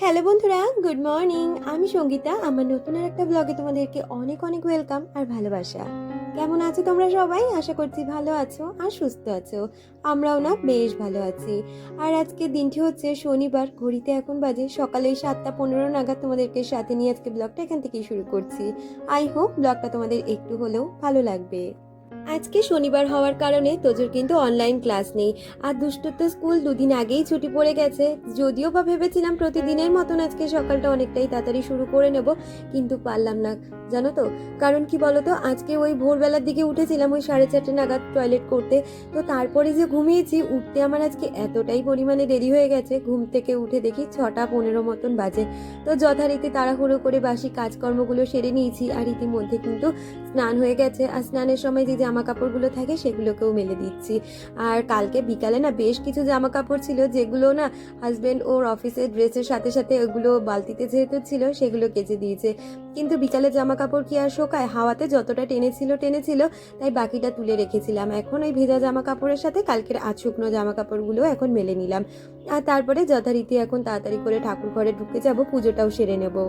Hello বন্ধুরা, good morning. আমি সঙ্গীতা। আমার নতুন আর একটা ব্লগে তোমাদেরকে অনেক অনেক ওয়েলকাম আর ভালোবাসা। কেমন আছো তোমরা সবাই? আশা করছি ভালো আছো আর সুস্থ আছো। আমরাও না বেশ ভালো আছি। আর আজকে দিনটি হচ্ছে শনিবার। ঘড়িতে এখন বাজে সকালে 7:15 নাগাদ। তোমাদেরকে সাথে নিয়ে আজকে ব্লগটা এখান থেকেই শুরু করছি। আই হোপ ব্লগটা তোমাদের একটু হলেও ভালো লাগবে। আজকে শনিবার হওয়ার কারণে তোজোর কিন্তু অনলাইন ক্লাস নেই। আর দুষ্টুর তো স্কুল দুদিন আগেই ছুটি পড়ে গেছে। যদিও বা ভেবেছিলাম প্রতিদিনের মতন আজকে সকালটা অনেকটাই তাড়াতাড়ি শুরু করে নেব, কিন্তু পারলাম না, জানো তো। কারণ কি বলতো, আজকে ওই ভোরবেলার দিকে উঠেছিলাম ওই 4:30 নাগাদ টয়লেট করতে। তো তারপরে যে ঘুমিয়েছি, উঠতে আমার আজকে এতটাই পরিমাণে দেরি হয়ে গেছে, ঘুম থেকে উঠে দেখি 6:15 মতন বাজে। তো যথারীতি তাড়াহুড়ো করে বাসি কাজকর্মগুলো সেরে নিয়েছি। আর ইতিমধ্যে কিন্তু স্নান হয়ে গেছে। আর স্নানের সময় যে জামা কাপড়গুলো থাকে সেগুলোকেও মেলে দিচ্ছি। আর কালকে বিকালে না বেশ কিছু জামা কাপড় ছিল, যেগুলো না হাজবেন্ড ওর অফিসের ড্রেসের সাথে সাথে ওগুলো বালতিতে যেহেতু ছিল সেগুলো কেচে দিয়েছে। কিন্তু বিকালে জামা কাপড় কি আর শোকায়? হাওয়াতে যতটা টেনেছিল তাই বাকিটা তুলে রেখেছিলাম। এখন ওই ভেজা জামা কাপড়ের সাথে কালকের শুকনো জামা কাপড়গুলো এখন মেলে নিলাম। আর তারপরে যথারীতি এখন তাড়াতাড়ি করে ঠাকুর ঘরে ঢুকে যাব, পুজোটাও সেরে নেব।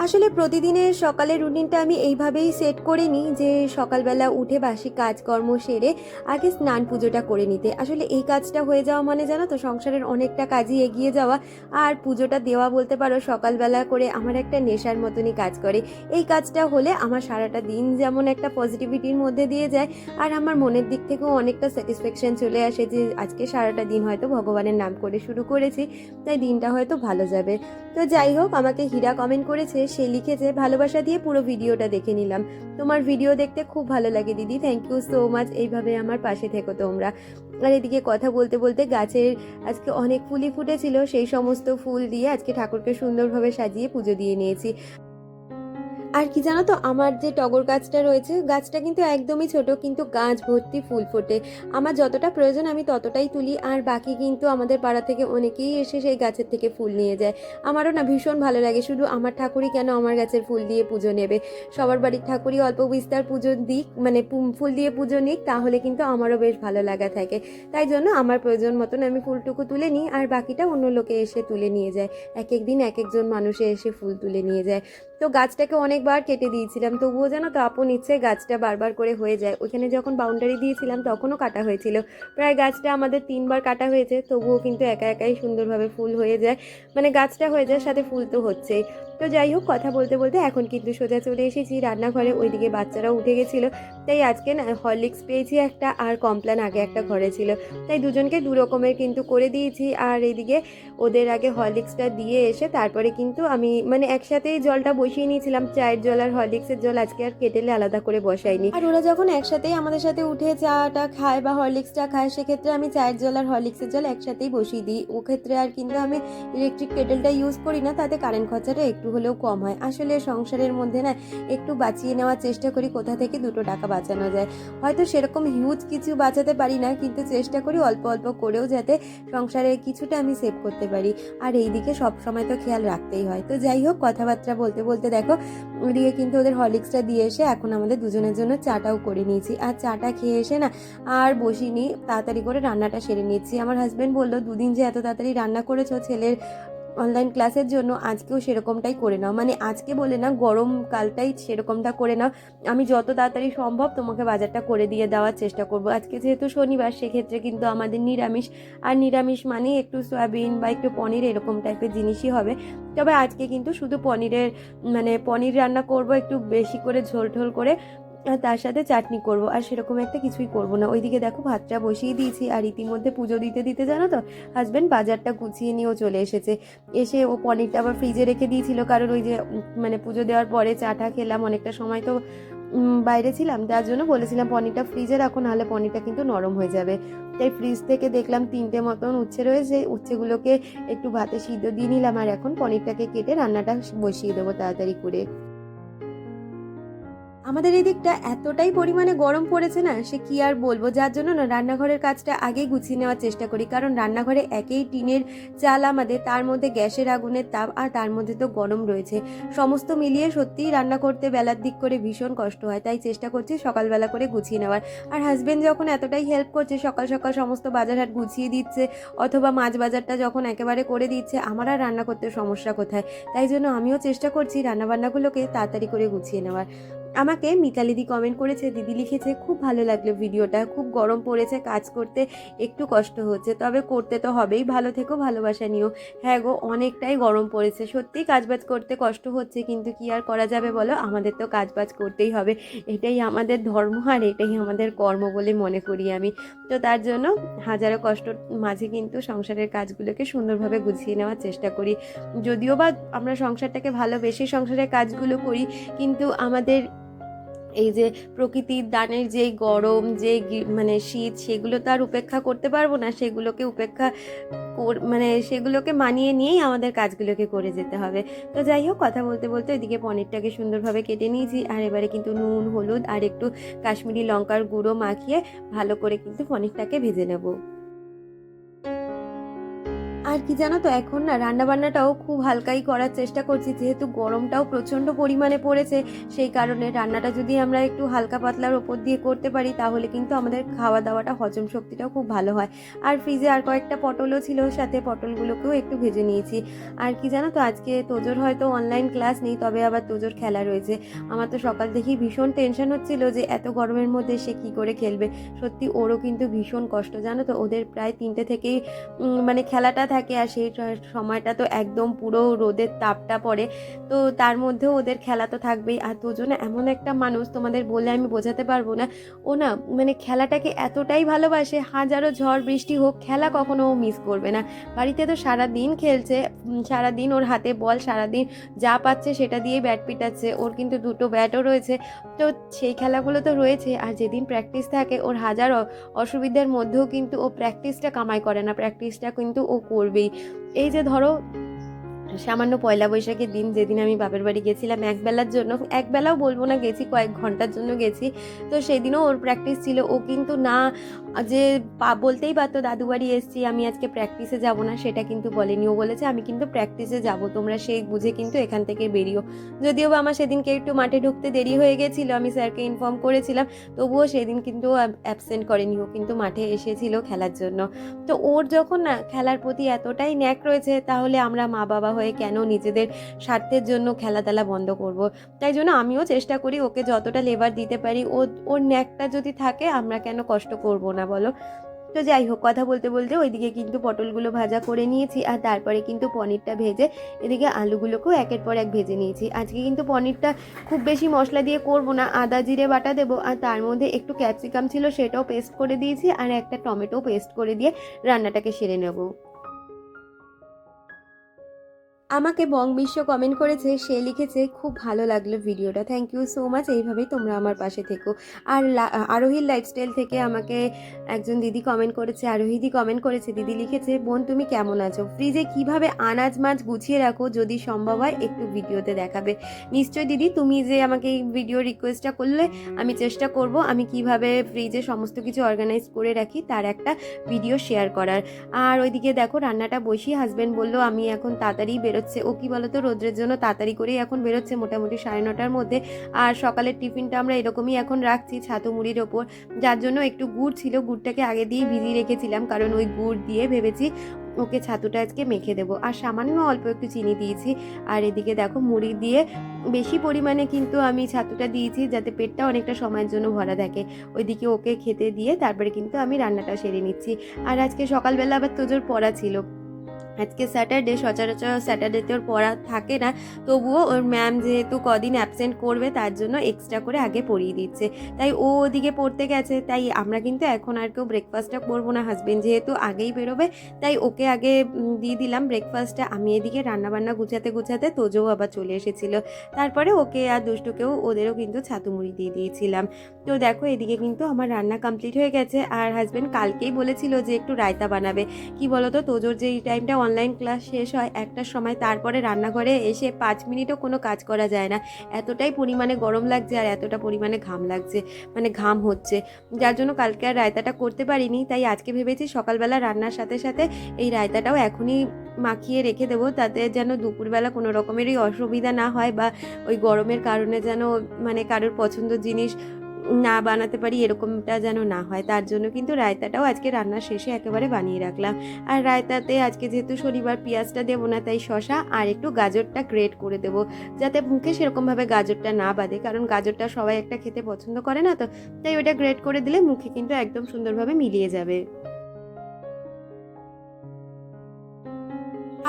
আসলে প্রতিদিনের সকালের রুটিনটা আমি এইভাবেই সেট করে নিই যে সকালবেলা উঠে বাসি কাজকর্ম সেরে আগে স্নান পুজোটা করে নিতে। আসলে এই কাজটা হয়ে যাওয়া মানে জানো তো সংসারের অনেকটা কাজই এগিয়ে যাওয়া। আর পুজোটা দেওয়া বলতে পারো সকালবেলা করে আমার একটা নেশার মতনই কাজ করে। এই কাজটা হলে আমার সারাটা দিন যেমন একটা পজিটিভিটির মধ্যে দিয়ে যায়, আর আমার মনের দিক থেকেও অনেকটা স্যাটিসফ্যাকশন চলে আসে যে আজকে সারাটা দিন হয়তো ভগবানের নাম করে শুরু করেছি, তাই দিনটা হয়তো ভালো যাবে। তো যাই হোক, আমাকে হীরা কমেন্ট করেছে, সে লিখেছে ভালোবাসা দিয়ে পুরো ভিডিওটা দেখে নিলাম, তোমার ভিডিও দেখতে খুব ভালো লাগে দিদি, থ্যাংক ইউ সো মাচ, এইভাবে আমার পাশে থেকো তোমরা। আর এদিকে কথা বলতে বলতে গাছের আজকে অনেক ফুলই ফুটেছিল, সেই সমস্ত ফুল দিয়ে আজকে ঠাকুরকে সুন্দরভাবে সাজিয়ে পুজো দিয়ে নিয়েছি। আর কি জানো তো, আমার যে টগর গাছটা রয়েছে, গাছটা কিন্তু একদমই ছোট, কিন্তু গাছ ভর্তি ফুল ফোটে। আমার যতটা প্রয়োজন আমি ততটাই তুলি, আর বাকি কিন্তু আমাদের পাড়া থেকে অনেকেই এসে সেই গাছের থেকে ফুল নিয়ে যায়। আমারও না ভীষণ ভালো লাগে, শুধু আমার ঠাকুরই কেন আমার গাছের ফুল দিয়ে পুজো নেবে, সবার বাড়ির ঠাকুরই অল্প বিস্তার পুজো দিক, মানে ফুল দিয়ে পুজো নিক, তাহলে কিন্তু আমারও বেশ ভালো লাগা থাকে। তাই জন্য আমার প্রয়োজন মতন আমি ফুলটুকু তুলে নিই, আর বাকিটা অন্য লোকে এসে তুলে নিয়ে যায়। এক এক দিন এক একজন মানুষে এসে ফুল তুলে নিয়ে যায়। তো গাছটাকে অনেকবার কেটে দিয়েছিলাম, তবুও যেন তো আপন ইচ্ছে গাছটা বারবার করে হয়ে যায়। ওইখানে যখন বাউন্ডারি দিয়েছিলাম তখনও কাটা হয়েছিল, প্রায় গাছটা আমাদের 3বার কাটা হয়েছে, তবুও কিন্তু একা একাই সুন্দরভাবে ফুল হয়ে যায়। মানে গাছটা হয়ে যায়, সাথে ফুল তো হচ্ছেই। তো যাই হোক, কথা বলতে বলতে এখন কিন্তু সোজা চলে এসেছি রান্নাঘরে। ওইদিকে বাচ্চারাও উঠে গেছিলো, তাই আজকে না হরলিক্স পেয়েছি একটা, আর কমপ্ল্যান আগে একটা ঘরে ছিল, তাই দুজনকে দু রকমের কিন্তু করে দিয়েছি। আর এইদিকে ওদের আগে হরলিক্সটা দিয়ে এসে তারপরে কিন্তু আমি মানে একসাথেই জলটা বসিয়ে নিয়েছিলাম, চায়ের জল আর হরলিক্সের জল আজকে আর কেটেলে আলাদা করে বসাইনি। আর ওরা যখন একসাথেই আমাদের সাথে উঠে চাটা খায় বা হরলিক্সটা খায়, সেক্ষেত্রে আমি চায়ের জল আর হরলিক্সের জল একসাথেই বসিয়ে দিই। ও ক্ষেত্রে আর কিন্তু আমি ইলেকট্রিক কেটেলটা ইউজ করি না, তাতে কারেন্ট খরচাটা একটু হলেও কম হয়। আসলে সংসারের মধ্যে না একটু বাঁচিয়ে নেওয়ার চেষ্টা করি, কোথা থেকে 2 টাকা বাঁচানো যায়। হয়তো সেরকম হিউজ কিছু বাঁচাতে পারি না, কিন্তু চেষ্টা করি অল্প অল্প করেও যাতে সংসারে কিছুটা আমি সেভ করতে পারি। আর এইদিকে সব সময় তো খেয়াল রাখতেই হয়। তো যাই হোক, কথাবার্তা বলতে বলতে দেখো ওদিকে কিন্তু ওদের হরলিক্সটা দিয়ে এসে এখন আমাদের দুজনের জন্য চাটাও করে নিয়েছি। আর চাটা খেয়ে এসে না আর বসিনি, তাড়াতাড়ি করে রান্নাটা সেরে নিয়েছি। আমার হাজবেন্ড বললো, দুদিন যে এত তাড়াতাড়ি রান্না করেছো ছেলের অনলাইন ক্লাসের জন্য, আজকেও সেরকমটাই করে নাও। মানে আজকে বলে না, গরমকালটাই সেরকমটা করে নাও। আমি যত তাড়াতাড়ি সম্ভব তোমাকে বাজারটা করে দিয়ে দেওয়ার চেষ্টা করব। আজকে যেহেতু শনিবার, সেক্ষেত্রে কিন্তু আমাদের নিরামিষ, আর নিরামিষ মানে একটু সয়াবিন বা একটু পনির এরকম টাইপের জিনিসই হবে। তবে আজকে কিন্তু শুধু পনিরের মানে পনির রান্না করব, একটু বেশি করে ঝোল ঢোল করে, আর তার সাথে চাটনি করব। আর সেরকম একটা কিছুই করব না। ওইদিকে দেখো ভাতটা বসিয়ে দিয়েছি, আর ইতিমধ্যে পুজো দিতে দিতে জানো তো হাজবেন্ড বাজারটা গুছিয়ে নিয়েও চলে এসেছে। এসে ও পনিরটা আবার ফ্রিজে রেখে দিয়েছিল, কারণ ওই যে মানে পুজো দেওয়ার পরে চাটা খেলাম, অনেকটা সময় তো বাইরে ছিলাম, তার জন্য বলেছিলাম পনিরটা ফ্রিজে রাখো, নাহলে পনিরটা কিন্তু নরম হয়ে যাবে। তাই ফ্রিজ থেকে দেখলাম 3টে মতন উচ্ছে রয়েছে, উচ্ছেগুলোকে একটু ভাতে সিদ্ধ দিয়ে নিলাম, আর এখন পনিরটাকে কেটে রান্নাটা বসিয়ে দেবো তাড়াতাড়ি করে। আমাদের এদিকটা এতটাই পরিমাণে গরম পড়েছে না, সে কি আর বলবো। যার জন্য না রান্নাঘরের কাজটা আগেই গুছিয়ে নেওয়ার চেষ্টা করি, কারণ রান্নাঘরে একেই টিনের চাল আমাদের, তার মধ্যে গ্যাসের আগুনের তাপ, আর তার মধ্যে তো গরম রয়েছে। সমস্ত মিলিয়ে সত্যিই রান্না করতে বেলার দিক করে ভীষণ কষ্ট হয়, তাই চেষ্টা করছি সকালবেলা করে গুছিয়ে নেওয়ার। আর হাজবেন্ড যখন এতটাই হেল্প করছে, সকাল সকাল সমস্ত বাজার হাট গুছিয়ে দিচ্ছে, অথবা মাছ বাজারটা যখন একেবারে করে দিচ্ছে, আমার আর রান্না করতে সমস্যা কোথায়। তাই জন্য আমিও চেষ্টা করছি রান্নাবান্নাগুলোকে তাড়াতাড়ি করে গুছিয়ে নেওয়ার। আমাকে মিতালিদি কমেন্ট করেছে, দিদি লিখেছে, খুব ভালো লাগলো ভিডিওটা, খুব গরম পড়েছে, কাজ করতে একটু কষ্ট হচ্ছে, তবে করতে তো হবেই, ভালো থেকো, ভালোবাসা নিও। হ্যাঁ গো, অনেকটাই গরম পড়েছে, সত্যিই কাজবাজ করতে কষ্ট হচ্ছে, কিন্তু কি আর করা যাবে বলো, আমাদের তো কাজবাজ করতেই হবে, এটাই আমাদের ধর্ম আর এটাই আমাদের কর্ম বলে মনে করি আমি। তো তার জন্য হাজারো কষ্টর মাঝে কিন্তু সংসারের কাজগুলোকে সুন্দরভাবে গুছিয়ে নেওয়ার চেষ্টা করি। যদিও বা আমরা সংসারটাকে ভালোবেসে সংসারের কাজগুলো করি, কিন্তু আমাদের এই যে প্রকৃতির দানের যে গরম, যে মানে শীত, সেগুলো তো আর উপেক্ষা করতে পারবো না, সেগুলোকে উপেক্ষা মানে সেগুলোকে মানিয়ে নিয়েই আমাদের কাজগুলোকে করে যেতে হবে। তো যাই হোক, কথা বলতে বলতে ওইদিকে পনিরটাকে সুন্দরভাবে কেটে নিয়েছি, আর এবারে কিন্তু নুন, হলুদ আর একটু কাশ্মীরি লঙ্কার গুঁড়ো মাখিয়ে ভালো করে কিন্তু পনিরটাকে ভেজে নেব। আর কি জানো তো, এখন না রান্নাবান্নাটাও খুব হালকাই করার চেষ্টা করছি, যেহেতু গরমটাও প্রচণ্ড পরিমাণে পড়েছে, সেই কারণে রান্নাটা যদি আমরা একটু হালকা পাতলার ওপর দিয়ে করতে পারি, তাহলে কিন্তু আমাদের খাওয়া দাওয়াটা, হজম শক্তিটাও খুব ভালো হয়। আর ফ্রিজে আর কয়েকটা পটলও ছিল, সাথে পটলগুলোকেও একটু ভেজে নিয়েছি। আর কি জানো তো, আজকে তোজোর হয়তো অনলাইন ক্লাস নেই, তবে আবার তোজোর খেলা রয়েছে। আমার তো সকাল থেকেই ভীষণ টেনশন হচ্ছিল যে এত গরমের মধ্যে সে কি করে খেলবে। সত্যি ওরও কিন্তু ভীষণ কষ্ট, জানো তো, ওদের প্রায় 3টে থেকেই মানে খেলাটা থাকে, আর সেই সময়টা তো একদম পুরো রোদের তাপটা পড়ে, তো তার মধ্যেও ওদের খেলা তো থাকবেই। আর দুজন এমন একটা মানুষ, তোমাদের বলে আমি বোঝাতে পারবো না। ও না মানে খেলাটাকে এতটাই ভালোবাসে, হাজারো ঝড় বৃষ্টি হোক, খেলা কখনো ও মিস করবে না। বাড়িতে তো সারাদিন খেলছে, সারাদিন ওর হাতে বল, সারাদিন যা পাচ্ছে সেটা দিয়ে ব্যাট পিটাচ্ছে, ওর কিন্তু 2টো ব্যাটও রয়েছে, তো সেই খেলাগুলো তো রয়েছে। আর যেদিন প্র্যাকটিস থাকে, ওর হাজার অসুবিধার মধ্যেও কিন্তু ও প্র্যাকটিসটা কামাই করে না, প্র্যাকটিসটা কিন্তু ও করবেই। এই যে ধরো সামান্য পয়লা বৈশাখের দিন, যেদিন আমি বাপের বাড়ি গেছিলাম একবেলার জন্য, একবেলাও বলবো না, গেছি কয়েক ঘন্টার জন্য গেছি, তো সেদিনও ওর প্র্যাকটিস ছিল। ও কিন্তু না যে বলতেই পারতো দাদু বাড়ি এসছি, আমি আজকে প্র্যাকটিসে যাব না, সেটা কিন্তু বলেনি। ও বলেছে আমি কিন্তু প্র্যাকটিসে যাব, তোমরা সেই বুঝে কিন্তু এখান থেকে বেরিও। যদিও বা আমার সেদিনকে একটু মাঠে ঢুকতে দেরি হয়ে গেছিলো, আমি স্যারকে ইনফর্ম করেছিলাম, তবুও সেদিন কিন্তু অ্যাবসেন্ট করেনি, ও কিন্তু মাঠে এসেছিল খেলার জন্য। তো ওর যখন না খেলার প্রতি এতটাই ন্যাক রয়েছে, তাহলে আমরা মা বাবা হয়ে কেন নিজেদের স্বার্থের জন্য খেলাধুলা বন্ধ করব। তাই জন্য আমিও চেষ্টা করি ওকে যতটা লেবার দিতে পারি, ওর ন্যাকটা যদি থাকে, আমরা কেন কষ্ট করব না বলো। তো যাই হোক, কথা বলতে বলতে ওইদিকে কিন্তু পটলগুলো ভাজা করে নিয়েছি, আর তারপরে কিন্তু পনিরটা ভেজে এদিকে আলুগুলোকেও একের পর এক ভেজে নিয়েছি। আজকে কিন্তু পনিরটা খুব বেশি মশলা দিয়ে করব না, আদা জিরে বাটা দেবো, আর তার মধ্যে একটু ক্যাপসিকাম ছিল সেটাও পেস্ট করে দিয়েছি, আর একটা টমেটো পেস্ট করে দিয়ে রান্নাটাকে সেরে নেব। আমাকে বং বিশ্ব কমেন্ট করেছে, সে লিখেছে, খুব ভালো লাগলো ভিডিওটা, থ্যাংক ইউ সো মাচ, এইভাবেই তোমরা আমার পাশে থেকো। আর আরোহীর লাইফস্টাইল থেকে আমাকে একজন দিদি কমেন্ট করেছে, আরোহীদি কমেন্ট করেছে, দিদি লিখেছে, বোন তুমি কেমন আছো, ফ্রিজে কিভাবে আনাজ মাছ গুছিয়ে রাখো, যদি সম্ভব হয় একটু ভিডিওতে দেখাবে। নিশ্চয় দিদি, তুমি যে আমাকে এই ভিডিও রিকোয়েস্টটা করলে, আমি চেষ্টা করব আমি কিভাবে ফ্রিজে সমস্ত কিছু অর্গানাইজ করে রাখি তার একটা ভিডিও শেয়ার করার। আর ওইদিকে দেখো রান্নাটা বসিয়ে হাজব্যান্ড বললো আমি এখন তাড়াতাড়ি বেরোচ্ছি, ও কি বলতো রোদ্রের জন্য তাড়াতাড়ি করেই এখন বেরোচ্ছে, মোটামুটি 9:30-র মধ্যে। আর সকালের টিফিনটা আমরা এরকমই এখন রাখছি ছাতু মুড়ির ওপর, যার জন্য একটু গুড় ছিল, গুড়টাকে আগে দিয়েই ভিজিয়ে রেখেছিলাম, কারণ ওই গুড় দিয়ে ভেবেছি ওকে ছাতুটা আজকে মেখে দেবো। আর সামান্য অল্প একটু চিনি দিয়েছি। আর এদিকে দেখো মুড়ি দিয়ে বেশি পরিমাণে কিন্তু আমি ছাতুটা দিয়েছি, যাতে পেটটা অনেকটা সময়ের জন্য ভরা থাকে। ওইদিকে ওকে খেতে দিয়ে তারপরে কিন্তু আমি রান্নাটা সেরে নিচ্ছি। আর আজকে সকালবেলা আবার তোজোর পড়া ছিল, আজকে স্যাটারডে, সচরাচর স্যাটারডেতে ওর পড়া থাকে না, তবুও ওর ম্যাম যেহেতু কদিন অ্যাবসেন্ট করবে, তার জন্য এক্সট্রা করে আগে পড়িয়ে দিচ্ছে, তাই ও ওদিকে পড়তে গেছে। তাই আমরা কিন্তু এখন আর কেউ ব্রেকফাস্টটা করবো না, হাজবেন্ড যেহেতু আগেই বেরোবে, তাই ওকে আগে দিয়ে দিলাম ব্রেকফাস্টটা। আমি এদিকে রান্নাবান্না গুছাতে গুছাতে তোজোও আবার চলে এসেছিলো, তারপরে ওকে আর দুষ্টুকেও ওদেরও কিন্তু ছাতু মুড়ি দিয়ে দিয়েছিলাম। তো দেখো এদিকে কিন্তু আমার রান্না কমপ্লিট হয়ে গেছে। আর হাজবেন্ড কালকেই বলেছিল যে একটু রায়তা বানাবে, কি বলতো তোজোর যে এই টাইমটা অনলাইন ক্লাস শেষ হয় 1টার সময়, তারপরে রান্নাঘরে এসে 5 মিনিটও কোনো কাজ করা যায় না। এতটাই পরিমাণে গরম লাগছে আর এতটা পরিমাণে ঘাম লাগছে, মানে ঘাম হচ্ছে, যার জন্য কালকে আর রায়তাটা করতে পারিনি। তাই আজকে ভেবেছি সকালবেলা রান্নার সাথে সাথে এই রায়তাটাও এখনই মাখিয়ে রেখে দেবো, তাতে যেন দুপুরবেলা কোনো রকমেরই অসুবিধা না হয় বা ওই গরমের কারণে যেন মানে কারোর পছন্দের জিনিস না বানাতে পারি এরকমটা যেন না হয়। তার জন্য কিন্তু রায়তাটাও আজকে রান্নার শেষে একেবারে বানিয়ে রাখলাম। আর রায়তাতে আজকে যেহেতু শনিবার পেঁয়াজটা দেবো না, তাই শসা আর একটু গাজরটা গ্রেট করে দেবো, যাতে মুখে সেরকমভাবে গাজরটা না বাঁধে, কারণ গাজরটা সবাই একটা খেতে পছন্দ করে না, তো তাই ওটা গ্রেট করে দিলে মুখে কিন্তু একদম সুন্দরভাবে মিলিয়ে যাবে।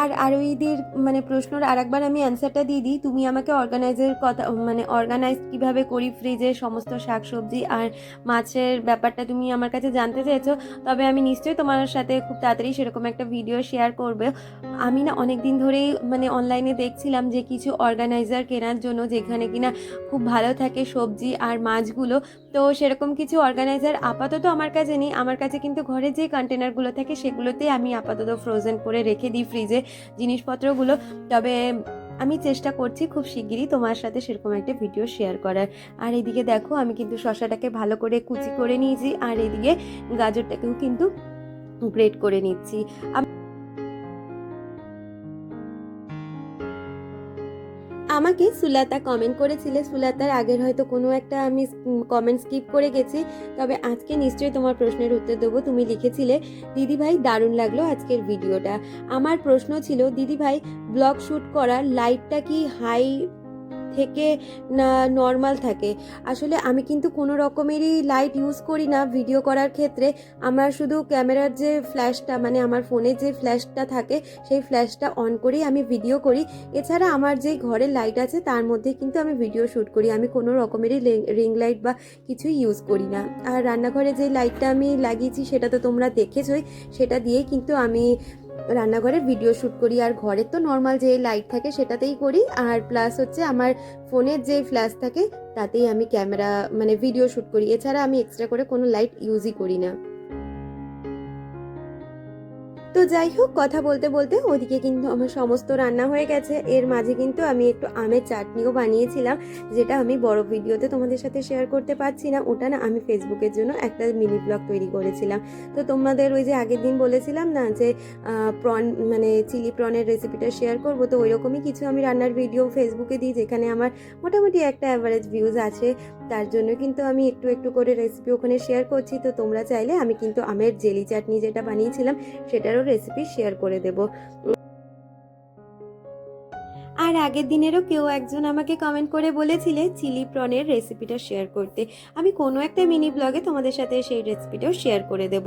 আর আরোহীদের মানে প্রশ্নর আরেকবার আমি অ্যান্সারটা দিয়ে দিই। তুমি আমাকে অর্গানাইজের কথা মানে অর্গানাইজ কিভাবে করি ফ্রিজে সমস্ত শাকসবজি আর মাছের ব্যাপারটা তুমি আমার কাছে জানতে চেয়েছো, তবে আমি নিশ্চয়ই তোমার সাথে খুব তাড়াতাড়ি সেরকম একটা ভিডিও শেয়ার করবে। আমি না অনেক দিন ধরেই মানে অনলাইনে দেখছিলাম যে কিছু অর্গানাইজার কেনার জন্য, যেখানে কিনা খুব ভালো থাকে সবজি আর মাছগুলো। তো সেরকম কিছু অর্গানাইজার আপাতত আমার কাছে নেই, আমার কাছে কিন্তু ঘরে যে কন্টেনারগুলো থাকে সেগুলোতেই আমি আপাতত ফ্রোজেন করে রেখে দিই ফ্রিজে জিনিসপত্রগুলো। তবে আমি চেষ্টা করছি খুব শিগগিরই তোমার সাথে সেরকম একটা ভিডিও শেয়ার করার। আর এদিকে দেখো আমি কিন্তু শসাটাকে ভালো করে কুচি করে নিয়েছি, আর এদিকে গাজরটাকেও কিন্তু গ্রেট করে নিচ্ছি। আমাকে সুলাতা কমেন্ট করেছিলে, সুলাতার আগের হয়তো কোনো একটা আমি কমেন্ট স্কিপ করে গেছি, তবে আজকে নিশ্চয়ই তোমার প্রশ্নের উত্তর দেবো। তুমি লিখেছিলে, দিদি ভাই দারুণ লাগলো আজকের ভিডিওটা। আমার প্রশ্ন ছিল, দিদি ভাই ব্লগ শ্যুট করার লাইটটা কি হাই থেকে না নর্মাল থাকে? আসলে আমি কিন্তু কোনো রকমেরই লাইট ইউজ করি না ভিডিও করার ক্ষেত্রে। আমার শুধু ক্যামেরার যে ফ্ল্যাশটা মানে আমার ফোনের যে ফ্ল্যাশটা থাকে সেই ফ্ল্যাশটা অন করেই আমি ভিডিও করি। এছাড়া আমার যে ঘরের লাইট আছে তার মধ্যে কিন্তু আমি ভিডিও শ্যুট করি, আমি কোনো রকমেরই রিং লাইট বা কিছুই ইউজ করি না। আর রান্নাঘরে যে লাইটটা আমি লাগিয়েছি সেটা তো তোমরা দেখেছোই, সেটা দিয়েই কিন্তু আমি রান্নাঘরে ভিডিও শ্যুট করি। আর ঘরের তো নর্মাল যে লাইট থাকে সেটাতেই করি, আর প্লাস হচ্ছে আমার ফোনের যে ফ্ল্যাশ থাকে তাতেই আমি ক্যামেরা মানে ভিডিও শ্যুট করি। এছাড়া আমি এক্সট্রা করে কোনো লাইট ইউজই করি না। তো যাই হোক, কথা বলতে বলতে ওদিকে কিন্তু আমার সমস্ত রান্না হয়ে গেছে। এর মাঝে কিন্তু আমি একটু আমের চাটনিও বানিয়েছিলাম, যেটা আমি বড় ভিডিওতে তোমাদের সাথে শেয়ার করতে পারছি না। ওটা না আমি ফেসবুকের জন্য একটা মিনি ব্লগ তৈরি করেছিলাম। তো তোমাদের ওই যে আগের দিন বলেছিলাম না যে প্রন মানে চিলি প্রনের রেসিপিটা শেয়ার করব, তো ওই রকমই কিছু আমি রান্নার ভিডিও ফেসবুকে দিই, যেখানে আমার মোটামুটি একটা অ্যাভারেজ ভিউজ আছে। তার জন্য কিন্তু আমি একটু একটু করে রেসিপি ওখানে শেয়ার করছি। তো তোমরা চাইলে আমি কিন্তু আমের জেলি চাটনি যেটা বানিয়েছিলাম সেটারও রেসিপি শেয়ার করে দেবো। আর আগের দিনেরও কেউ একজন আমাকে কমেন্ট করে বলেছিলে চিলি প্রনের রেসিপিটা শেয়ার করতে। আমি কোনো একটা মিনি ব্লগে তোমাদের সাথে সেই রেসিপিটাও শেয়ার করে দেব।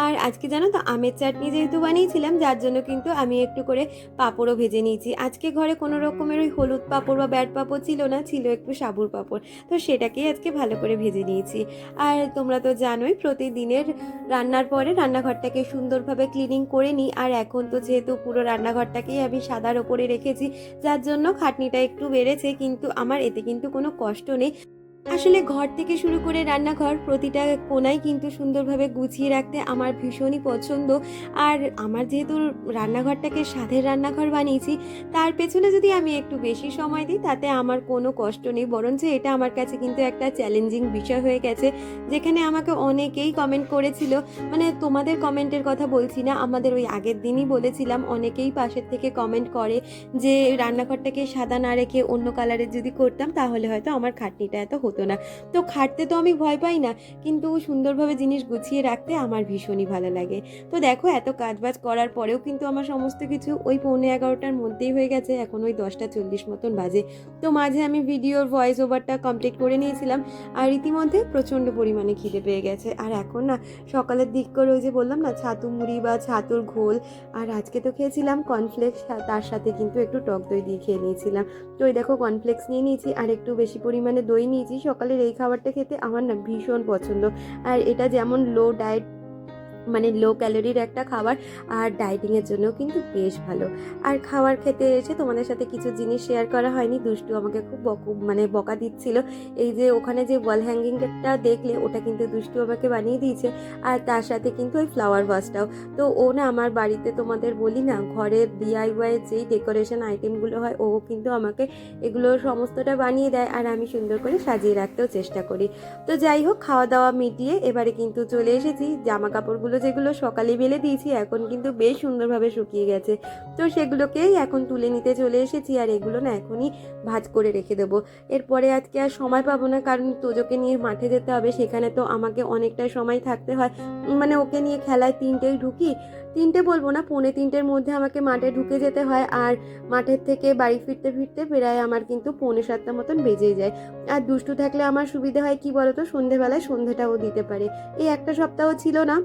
আর আজকে জানো তো আমের চাটনি যেহেতু বানিয়েছিলাম, যার জন্য কিন্তু আমি একটু করে পাঁপড়ও ভেজে নিয়েছি। আজকে ঘরে কোনো রকমের ওই হলুদ পাঁপড় বা ব্যাট পাঁপড় ছিল না, ছিল একটু সাবুর পাঁপড়, তো সেটাকেই আজকে ভালো করে ভেজে নিয়েছি। আর তোমরা তো জানোই প্রতিদিনের রান্নার পরে রান্নাঘরটাকে সুন্দরভাবে ক্লিনিং করে নিই। আর এখন তো যেহেতু পুরো রান্নাঘরটাকেই আমি সাদার ওপরে রেখেছি, যার জন্য খাটনিটা একটু বেড়েছে, কিন্তু আমার এতে কিন্তু কোনো কষ্ট নেই। আসলে ঘর থেকে শুরু করে রান্নাঘর প্রতিটা কোণায় কিন্তু সুন্দরভাবে গুছিয়ে রাখতে আমার ভীষণই পছন্দ। আর আমার যেহেতু রান্নাঘরটাকে স্বাদের রান্নাঘর বানিয়েছি, তার পেছনে যদি আমি একটু বেশি সময় দিই তাতে আমার কোনো কষ্ট নেই, বরঞ্চ এটা আমার কাছে কিন্তু একটা চ্যালেঞ্জিং বিষয় হয়ে গেছে। যেখানে আমাকে অনেকেই কমেন্ট করেছিল, মানে তোমাদের কমেন্টের কথা বলছি না, আমাদের ওই আগের দিনই বলেছিলাম, অনেকেই পাশের থেকে কমেন্ট করে যে রান্নাঘরটাকে সাদা না রেখে অন্য কালারের যদি করতাম তাহলে হয়তো আমার খাটনিটা এত হতো না। তো খাটতে তো আমি ভয় পাই না, কিন্তু সুন্দরভাবে জিনিস গুছিয়ে রাখতে আমার ভীষণই ভালো লাগে। তো দেখো এত কাজবাজ করার পরেও কিন্তু আমার সমস্ত কিছু ওই 11:15টার মধ্যেই হয়ে গেছে, এখন ওই 10:40 মতন বাজে। তো মাঝে আমি ভিডিওর ভয়েস ওভারটা কমপ্লিট করে নিয়েছিলাম, আর ইতিমধ্যে প্রচণ্ড পরিমাণে খিদে পেয়ে গেছে। আর এখন না সকালের দিক করে ওই যে বললাম না ছাতু মুড়ি বা ছাতুর ঘোল, আর আজকে তো খেয়েছিলাম কর্নফ্লেক্স, তার সাথে কিন্তু একটু টক দই দিয়ে খেয়ে নিয়েছিলাম। তো ওই দেখো কর্নফ্লেক্স নিয়ে নিয়েছি আর একটু বেশি পরিমাণে দই নিয়েছি। সকালের এই খাবারটা খেতে আমার না ভীষণ পছন্দ। আর এটা যেমন লো ডায়েট মানে লো ক্যালোরির একটা খাবার, আর ডায়েটিংয়ের জন্য কিন্তু বেশ ভালো। আর খাবার খেতে এসে তোমাদের সাথে কিছু জিনিস শেয়ার করা হয়নি, দুষ্টু আমাকে খুব বকা দিচ্ছিল। এই যে ওখানে যে ওয়াল হ্যাঙ্গিংটা দেখলে, ওটা কিন্তু দুষ্টু আমাকে বানিয়ে দিয়েছে, আর তার সাথে কিন্তু ওই ফ্লাওয়ার ভাসটাও। তো ও না আমার বাড়িতে তোমাদের বলি না, ঘরের DIY যেই ডেকোরেশন আইটেমগুলো হয়, ও কিন্তু আমাকে এগুলো সমস্তটা বানিয়ে দেয়, আর আমি সুন্দর করে সাজিয়ে রাখতেও চেষ্টা করি। তো যাই হোক, খাওয়া দাওয়া মিটিয়ে এবারে কিন্তু চলে এসেছি। জামা কাপড়গুলো যেগুলো সকালে মেলে দিয়েছি, এখন কিন্তু বেশ সুন্দরভাবে শুকিয়ে গেছে। তো সেগুলোকেই এখন তুলে নিতে চলে এসেছি, আর এগুলো না এখনই ভাঁজ করে রেখে দেবো। এরপরে আজকে আর সময় পাবো না, কারণ তোজোকে নিয়ে মাঠে যেতে হবে, সেখানে তো আমাকে অনেকটা সময় থাকতে হয়। মানে ওকে নিয়ে খেলায় 3টেই ঢুকি, 3টে বলবো না, 3:45-র মধ্যে আমাকে মাঠে ঢুকে যেতে হয়, আর মাঠের থেকে বাড়ি ফিরতে ফিরতে প্রায় আমার কিন্তু 6:45 মতন বেজেই যায়। আর দুষ্টু থাকলে আমার সুবিধা হয় কি বলতো, সন্ধেবেলায় সন্ধেটাও দিতে পারে। এই একটা সপ্তাহ ছিল না,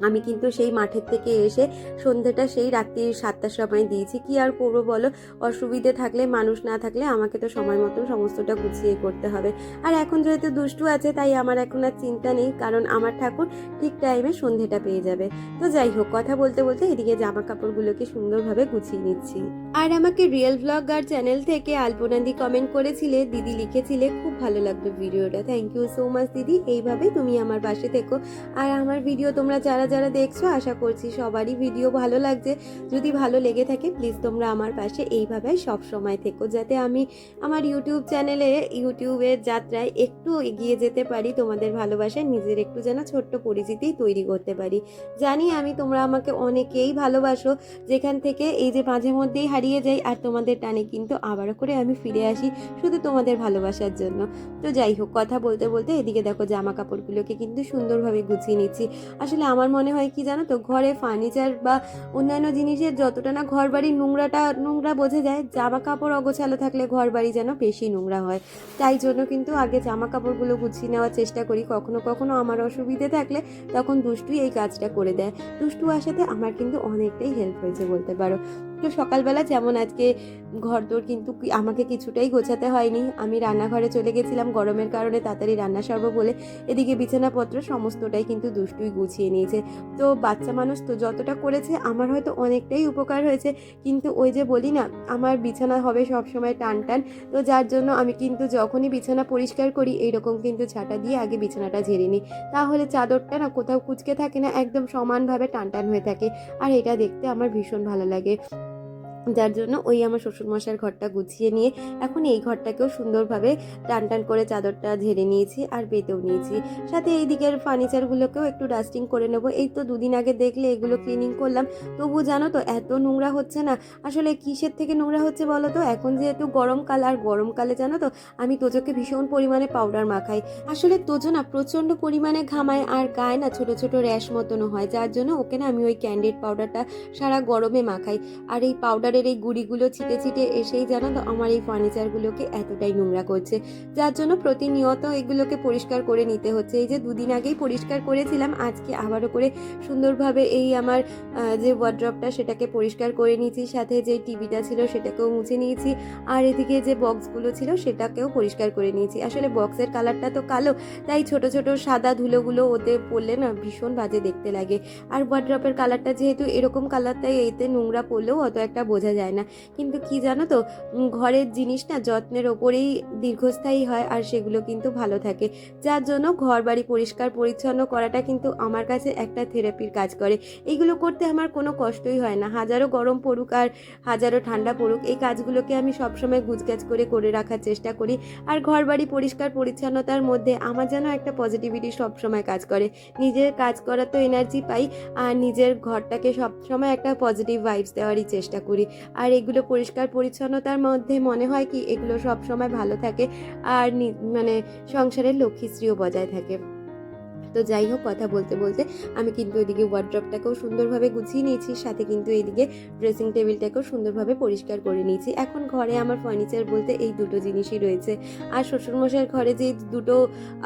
আমি কিন্তু সেই মাঠের থেকে এসে সন্ধ্যেটা সেই রাত্রি 7টার সময় দিয়েছি। কি আর করবো বলো, অসুবিধে থাকলে, মানুষ না থাকলে আমাকে তো সময় মতন সমস্তটা গুছিয়ে করতে হবে। আর এখন যেহেতু দুষ্টু আছে, তাই আমার এখন আর চিন্তা নেই, কারণ আমার ঠাকুর ঠিক টাইমে সন্ধ্যেটা পেয়ে যাবে। তো যাই হোক, কথা বলতে বলতে এদিকে জামা কাপড়গুলোকে সুন্দরভাবে গুছিয়ে নিচ্ছি। আর আমাকে রিয়েল ব্লগার চ্যানেল থেকে আলপনাদি কমেন্ট করেছিলে, দিদি লিখেছিলে খুব ভালো লাগলো ভিডিওটা, থ্যাংক ইউ সো মাচ দিদি, এইভাবেই তুমি আমার পাশে থেকো। আর আমার ভিডিও তোমরা যারা যারা দেখছো, আশা করছি সবারই ভিডিও ভালো লাগছে। যদি ভালো লেগে থাকে, প্লিজ তোমরা আমার পাশে এইভাবে সব সময় থেকো, যাতে আমি আমার ইউটিউবের যাত্রায় একটু এগিয়ে যেতে পারি। তোমাদের ভালোবাসায় নিজের একটু যেন ছোট্ট পরিচিতি তৈরি করতে পারি। জানি আমি তোমরা আমাকে অনেকেই ভালোবাসো, যেখান থেকে এই যে মাঝে মধ্যেই হারিয়ে যাই, আর তোমাদের টানে কিন্তু আবারও করে আমি ফিরে আসি, শুধু তোমাদের ভালোবাসার জন্য। তো যাই হোক, কথা বলতে বলতে এদিকে দেখো জামা কাপড়গুলোকে কিন্তু সুন্দরভাবে গুছিয়ে নিচ্ছি। আসলে আমার মনে হয় কি জানো তো, ঘরে ফার্নিচার বা অন্যান্য জিনিসের যতটা না ঘর বাড়ির নোংরা বোঝা যায়, জামা কাপড় অগোছালো থাকলে ঘর বাড়ি যেন বেশি নোংরা হয়। তাই জন্য কিন্তু আগে জামা কাপড়গুলো গুছিয়ে নেওয়ার চেষ্টা করি। কখনো কখনো আমার অসুবিধে থাকলে তখন দুষ্টুই এই কাজটা করে দেয়। দুষ্টু আসাতে আমার কিন্তু অনেকটাই হেল্প হয়েছে বলতে পারো। তো সকালবেলা যেমন আজকে ঘরদোর কিন্তু আমাকে কিছুটাই গোছাতে হয়নি, আমি রান্নাঘরে চলে গেছিলাম গরমের কারণে তাড়াতাড়ি রান্না সারবো বলে। এদিকে বিছানাপত্র সমস্তটাই কিন্তু দুষ্টুই গুছিয়ে নিয়েছে। তো বাচ্চা মানুষ তো যতটা করেছে আমার হয়তো অনেকটাই উপকার হয়েছে, কিন্তু ওই যে বলি না, আমার বিছানা হবে সবসময় টান টান। তো যার জন্য আমি কিন্তু যখনই বিছানা পরিষ্কার করি, এইরকম কিন্তু ঝাঁটা দিয়ে আগে বিছানাটা ঝেড়ে নিই, তাহলে চাদরটা না কোথাও কুঁচকে থাকে না, একদম সমানভাবে টান টান হয়ে থাকে, আর এটা দেখতে আমার ভীষণ ভালো লাগে। যার জন্য ওই আমার শ্বশুরমশাইয়ের ঘরটা গুছিয়ে নিয়ে এখন এই ঘরটাকেও সুন্দরভাবে টান টান করে চাদরটা ঝেড়ে নিয়েছি, আর পেতেও নিয়েছি। সাথে এই দিকের ফার্নিচারগুলোকেও একটু ডাস্টিং করে নেব। এই তো 2 দিন আগে দেখলে এগুলো ক্লিনিং করলাম, তবু জানো তো এত নোংরা হচ্ছে না। আসলে কিসের থেকে নোংরা হচ্ছে বলো তো, এখন যেহেতু গরমকাল, আর গরমকালে জানো তো আমি তোজোকে ভীষণ পরিমাণে পাউডার মাখাই। আসলে তোজো না প্রচণ্ড পরিমাণে ঘামায়, আর গায়ে না ছোট ছোট র্যাশ মতনও হয়, যার জন্য ওকে না আমি ওই ক্যান্ডিড পাউডারটা সারা গরমে মাখাই। আর এই পাউডারের এই গুঁড়িগুলো ছিটে ছিটে এসেই জানো তো আমার এই ফার্নিচারগুলোকে এতটাই নোংরা করছে, যার জন্য প্রতিনিয়ত এগুলোকে পরিষ্কার করে নিতে হচ্ছে। এই যে 2 দিন আগেই পরিষ্কার করেছিলাম, আজকে আবারও করে সুন্দরভাবে এই আমার যে ওয়ার্ড্রপটা সেটাকে পরিষ্কার করে নিয়েছি, সাথে যে টিভিটা ছিল সেটাকেও মুছে নিয়েছি, আর এদিকে যে বক্সগুলো ছিল সেটাকেও পরিষ্কার করে নিয়েছি। আসলে বক্সের কালারটা তো কালো, তাই ছোট ছোট সাদা ধুলোগুলো ওতে পড়লে না ভীষণ বাজে দেখতে লাগে। আর ওয়ার্ড্রপের কালারটা যেহেতু এরকম কালার, তাই এতে নোংরা পড়লেও অত একটা বোঝা যায় না। কিন্তু কি জানো তো, ঘরের জিনিস না যত্নের ওপরেই দীর্ঘস্থায়ী হয়, আর সেগুলো কিন্তু ভালো থাকে। যার জন্য ঘর বাড়ি পরিষ্কার পরিচ্ছন্ন করাটা কিন্তু আমার কাছে একটা থেরাপির কাজ করে। এইগুলো করতে আমার কোনো কষ্টই হয় না, হাজারো গরম পড়ুক আর হাজারো ঠান্ডা পড়ুক, এই কাজগুলোকে আমি সবসময় গুছগাছ করে রাখার চেষ্টা করি। আর ঘর বাড়ি পরিষ্কার পরিচ্ছন্নতার মধ্যে আমার যেন একটা পজিটিভিটি সবসময় কাজ করে। নিজের কাজ করার তো এনার্জি পাই, আর নিজের ঘরটাকে সবসময় একটা পজিটিভ ভাইবস দেওয়ারই চেষ্টা করি। আর এগুলো পরিষ্কার পরিচ্ছন্নতার মধ্যে মনে হয় কি এগুলো সব সময় ভালো থাকে, আর মানে সংসারের লক্ষ্মীশ্রীও বজায় থাকে। তো যাই হোক, কথা বলতে বলতে আমি কিন্তু এদিকে ওয়ার্ড্রপটাকেও সুন্দরভাবে গুছিয়ে নিয়েছি, সাথে কিন্তু এদিকে ড্রেসিং টেবিলটাকেও সুন্দরভাবে পরিষ্কার করে নিয়েছি। এখন ঘরে আমার ফার্নিচার বলতে এই দুটো জিনিসই রয়েছে। আর শ্বশুরমশাইয়ের ঘরে যে দুটো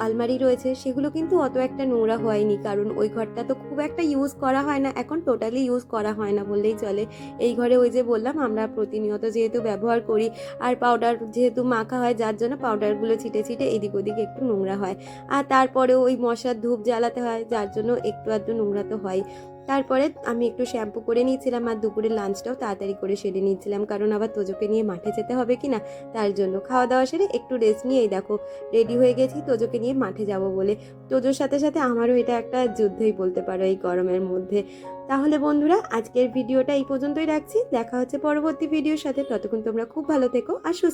আলমারি রয়েছে সেগুলো কিন্তু অত একটা নোংরা হয়নি, কারণ ওই ঘরটা তো খুব একটা ইউজ করা হয় না, এখন টোটালি ইউজ করা হয় না বললেই চলে। এই ঘরে ওই যে বললাম আমরা প্রতিনিয়ত যেহেতু ব্যবহার করি, আর পাউডার যেহেতু মাখা হয়, যার জন্য পাউডারগুলো ছিটে ছিটে এদিক ওদিক একটু নোংরা হয়। আর তারপরেও ওই মশার ধূপ জ্বালাতে হয়, যার জন্য একটু আধটু নোংরা তো হয়। তারপরে আমি একটু শ্যাম্পু করে নিয়েছিলাম আর দুপুরের লাঞ্চটাও তাড়াতাড়ি করে সেরে নিয়েছিলাম, কারণ আবার তোজোকে নিয়ে মাঠে যেতে হবে কি না, তার জন্য খাওয়া দাওয়া সেরে একটু রেস্ট নিয়েই দেখো রেডি হয়ে গেছি তোজোকে নিয়ে মাঠে যাব বলে। তোজোর সাথে সাথে আমারও এটা একটা যুদ্ধই বলতে পারো এই গরমের মধ্যে। তাহলে বন্ধুরা, আজকের ভিডিওটা এই পর্যন্তই রাখছি। দেখা হচ্ছে পরবর্তী ভিডিওর সাথে। ততক্ষণ তোমরা খুব ভালো থেকো আর সুস্থ